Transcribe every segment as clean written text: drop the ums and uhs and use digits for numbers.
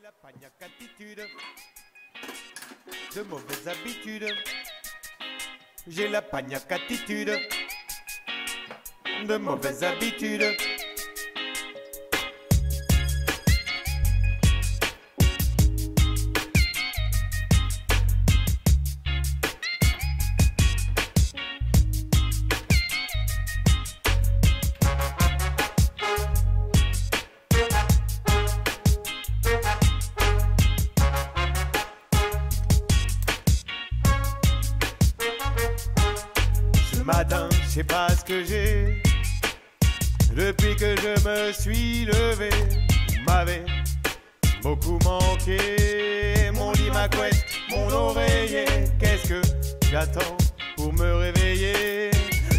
la pagnac attitude, de mauvaises habitudes. J'ai la pagnac attitude, de mauvaises habitudes. Matin, je sais pas ce que j'ai. Depuis que je me suis levé, vous m'avez beaucoup manqué. Mon lit, ma couette, mon oreiller. Qu'est-ce que j'attends pour me réveiller?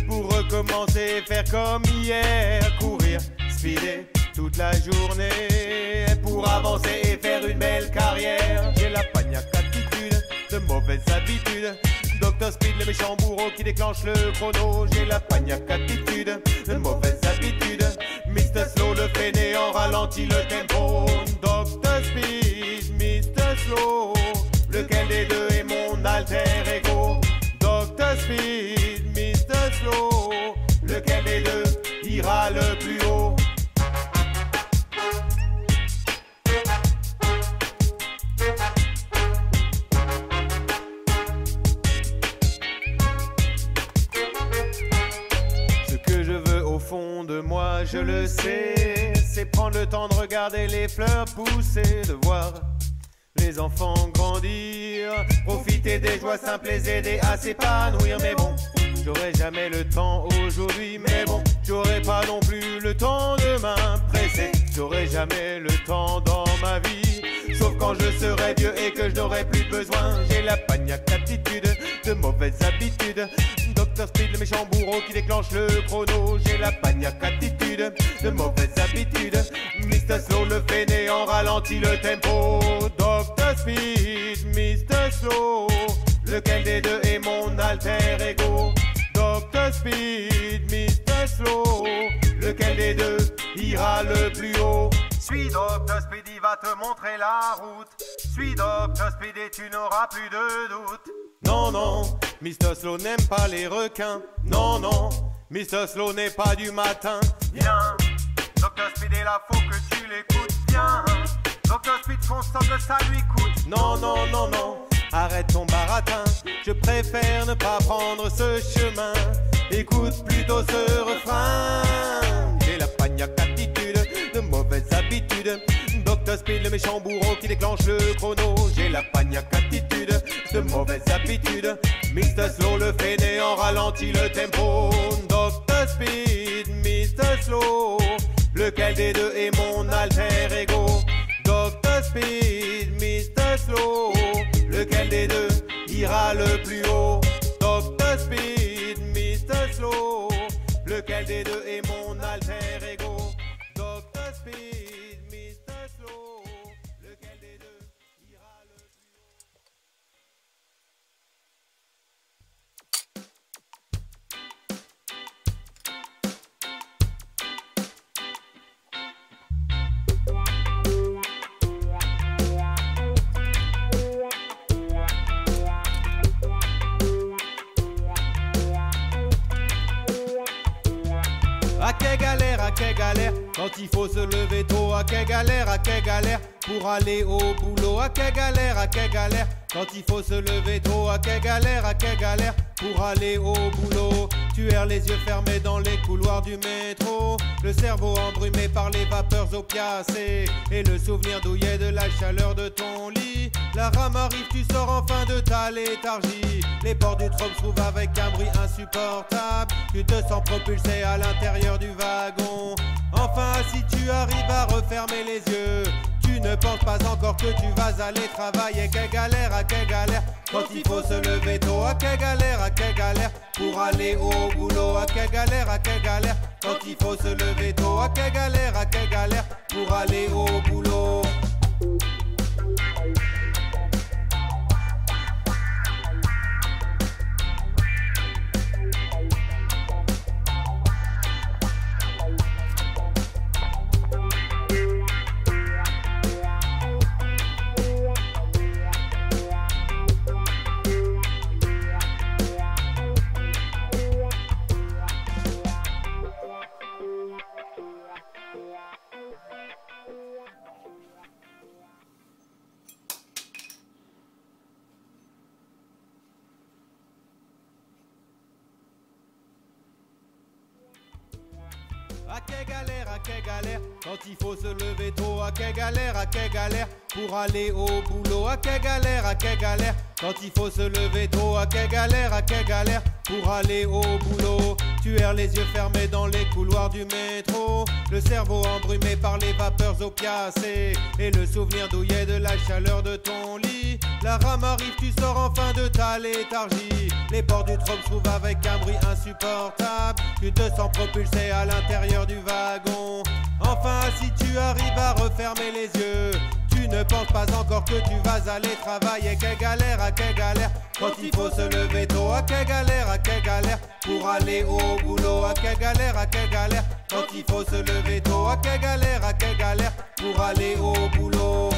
Pour recommencer, faire comme hier. Courir, speeder toute la journée. Pour avancer et faire une belle carrière. J'ai la pagnac attitude, de mauvaises habitudes. Dr Speed, le méchant bourreau qui déclenche le chrono. J'ai la pagnac attitude, de mauvaises habitudes. Mr Slow, le fainéant, ralentit le tempo. Dr Speed, Mr Slow, lequel des deux est mon alter ego? Dr Speed, Mr Slow, lequel des deux ira le plus haut? Fond de moi, je le sais, c'est prendre le temps de regarder les fleurs pousser, de voir les enfants grandir, profiter des joies simples et aider à s'épanouir. Mais bon, j'aurai jamais le temps aujourd'hui, mais bon, j'aurai pas non plus le temps demain pressé. J'aurai jamais le temps dans ma vie, sauf quand je serai vieux et que je n'aurai plus besoin. J'ai la pagnac attitude, de mauvaises habitudes. Dr Speed, le méchant bourreau qui déclenche le chrono. J'ai la pagnac attitude, de mauvaises habitudes. Mr Slow, le fainéant, ralentit le tempo. Dr Speed, Mr Slow, lequel des deux est mon alter ego? Dr Speed, Mr Slow, lequel des deux ira le plus haut? Suis Dr Speed, il va te montrer la route. Suis Dr Speed et tu n'auras plus de doute. Non, non, Mr Slow n'aime pas les requins. Non, non, Mr Slow n'est pas du matin. Viens, Dr Speed est là, faut que tu l'écoutes. Viens, Dr Speed constate que ça lui coûte. Non, non, non, non, arrête ton baratin. Je préfère ne pas prendre ce chemin. Écoute plutôt ce refrain. J'ai la pagnac attitude, de mauvaises habitudes. Dr Speed, le méchant bourreau qui déclenche le chrono. J'ai la pagnac attitude, de mauvaises habitudes. Mr Slow, le fainéant, ralentit le tempo. Dr Speed, Mr Slow, lequel des deux est mon alter ego? Dr Speed, Mr Slow, lequel des deux ira le plus haut? Dr Speed, Mr Slow, lequel des deux est mon alter ego? Dr Speed, Mr Slow, lequel des deux ira le plus haut? À quelle galère, quand il faut se lever tôt. À quelle galère pour aller au boulot. À quelle galère, quand il faut se lever tôt. À quelle galère pour aller au boulot. Tu erres les yeux fermés dans les couloirs du métro, le cerveau embrumé par les vapeurs opiacées et le souvenir douillet de la chaleur de ton lit. La rame arrive, tu sors enfin de ta léthargie. Les portes du trône s'ouvrent avec un bruit insupportable. Tu te sens propulsé à l'intérieur du wagon. Enfin, si tu arrives à refermer les yeux, tu ne penses pas encore que tu vas aller travailler. Quelle galère, quand il faut se lever tôt. À quelle galère pour aller au boulot. À quelle galère quand il faut se lever tôt. À quelle galère pour aller au boulot. à quelle galère, quand il faut se lever tôt, à quelle galère, pour aller au boulot, à quelle galère, quand il faut se lever tôt, à quelle galère, pour aller au boulot. Tu erres les yeux fermés dans les couloirs du métro, le cerveau embrumé par les vapeurs opiacées, et le souvenir douillet de la chaleur de ton lit. La rame arrive, tu sors enfin de ta léthargie, les portes du trône s'ouvrent avec un bruit insupportable, tu te sens propulsé à l'intérieur du wagon. Enfin si tu arrives à refermer les yeux, tu ne penses pas encore que tu vas aller travailler. Quelle galère, quand il faut se lever tôt, à quelle galère, pour aller au boulot, à quelle galère, quand il faut se lever tôt, à quelle galère, pour aller au boulot.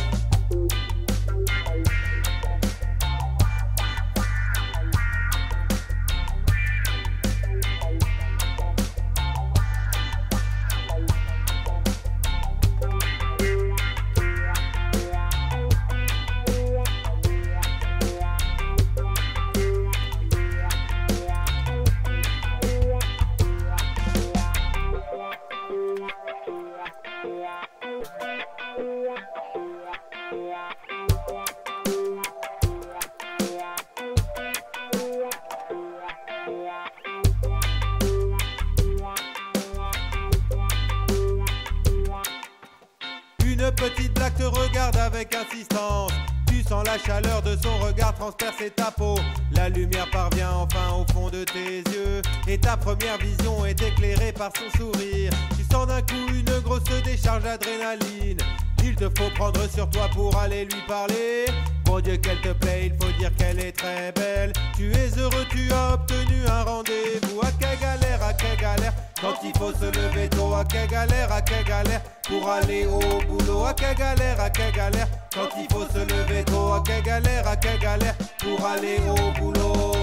Une petite blague te regarde avec insistance, tu sens la chaleur de son regard transpercer ta peau. La lumière parvient enfin au fond de tes yeux, et ta première vision est éclairée par son sourire. Tu sens d'un coup une grosse décharge d'adrénaline, il te faut prendre sur toi pour aller lui parler. Mon Dieu qu'elle te plaît, il faut dire qu'elle est très belle. Tu es heureux, tu as obtenu un rendez-vous. À quelle galère, quand il faut se lever tôt. À quelle galère, pour aller au boulot. À quelle galère, quand il faut se lever tôt. À quelle galère, pour aller au boulot.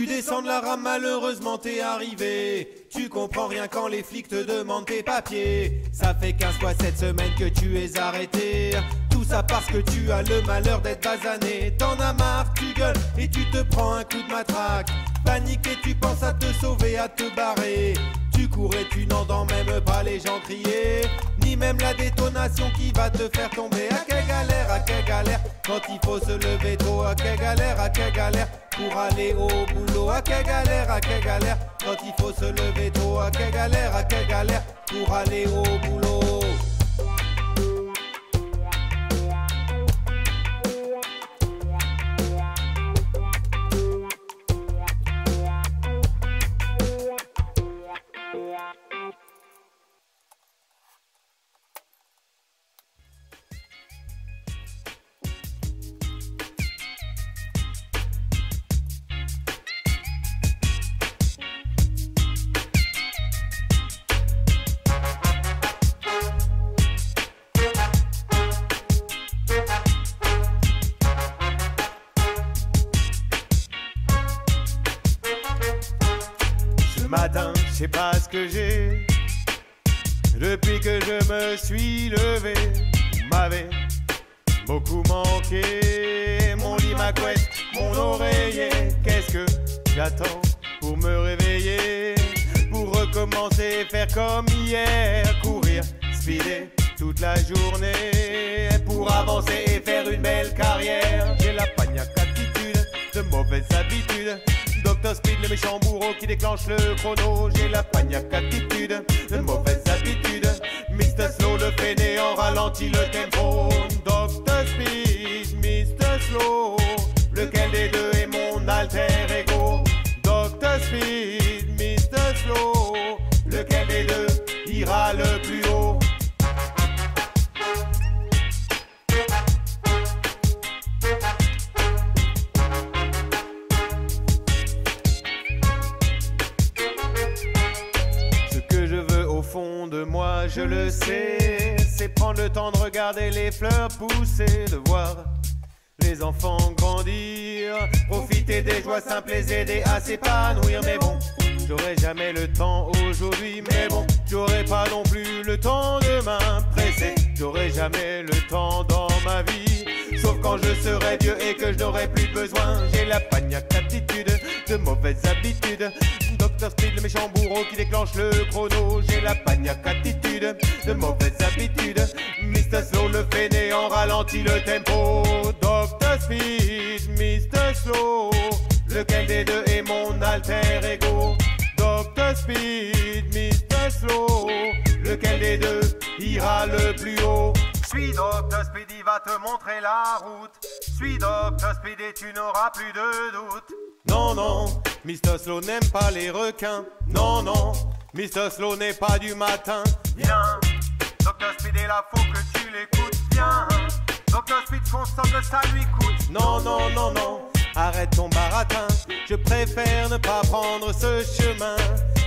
Descends de la rame, malheureusement t'es arrivé. Tu comprends rien quand les flics te demandent tes papiers. Ça fait 15 fois cette semaine que tu es arrêté. Tout ça parce que tu as le malheur d'être basané. T'en as marre, tu gueules et tu te prends un coup de matraque. Paniqué, tu penses à te sauver, à te barrer. Tu cours et tu n'entends même pas les gens crier, ni même la détonation qui va te faire tomber. À quelle galère, quand il faut se lever tôt. À quelle galère, pour aller au boulot. À quelle galère, quand il faut se lever tôt. À quelle galère, pour aller au boulot. Matin, je sais pas ce que j'ai. Depuis que je me suis levé, vous m'avez beaucoup manqué. Mon lit, ma couette, mon oreiller. Qu'est-ce que j'attends pour me réveiller, pour recommencer, faire comme hier, courir, speeder toute la journée, pour avancer et faire une belle carrière. J'ai la pagnac attitude, de mauvaises habitudes. Dr Speed, le méchant bourreau qui déclenche le chrono. J'ai la pagnac attitude, de mauvaises habitudes. Mr Slow, le fainéant ralentit le tempo. Dr Speed, Mr Slow, lequel des deux est mon alter ego? Dr Speed, Mr Slow, lequel des deux ira le plus haut? De moi, je le sais, c'est prendre le temps de regarder les fleurs pousser, de voir les enfants grandir, profiter des joies simples, les aider à s'épanouir. Mais bon, j'aurai jamais le temps aujourd'hui, mais bon, j'aurai pas non plus le temps demain. Pressé, j'aurai jamais le temps dans ma vie, sauf quand je serai vieux et que je n'aurai plus besoin. J'ai la pagnac attitude, de mauvaises habitudes. Dr Speed, le méchant bourreau qui déclenche le chrono. J'ai la pagnac attitude, de mauvaises habitudes. Mr Slow, le fainéant, ralentit le tempo. Dr Speed, Mr Slow, lequel des deux est mon alter ego? Dr Speed, Mr Slow, lequel des deux ira le plus haut? Suis Dr Speed, il va te montrer la route. Suis Dr Speed et tu n'auras plus de doute. Non, non, Mr Slow n'aime pas les requins. Non, non, Mr Slow n'est pas du matin. Viens, Dr Speed est là, faut que tu l'écoutes. Viens, Dr Speed constate que ça lui coûte. Non, non, non, non, arrête ton baratin. Je préfère ne pas prendre ce chemin.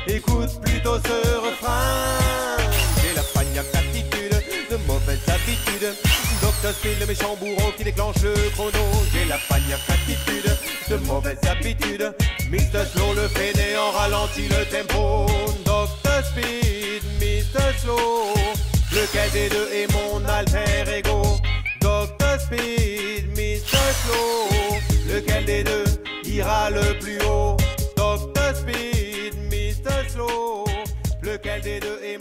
Écoute plutôt ce refrain. J'ai la pagnac attitude, de mauvaises habitudes. Dr Speed, le méchant bourreau qui déclenche le chrono. J'ai la pagnac attitude, de mauvaises habitudes. Mr Slow, le fainéant, ralentit le tempo. Dr Speed, Mr Slow, lequel des deux est mon alter ego? Dr Speed, Mr Slow, lequel des deux ira le plus haut? Dr Speed, Mr Slow, lequel des deux est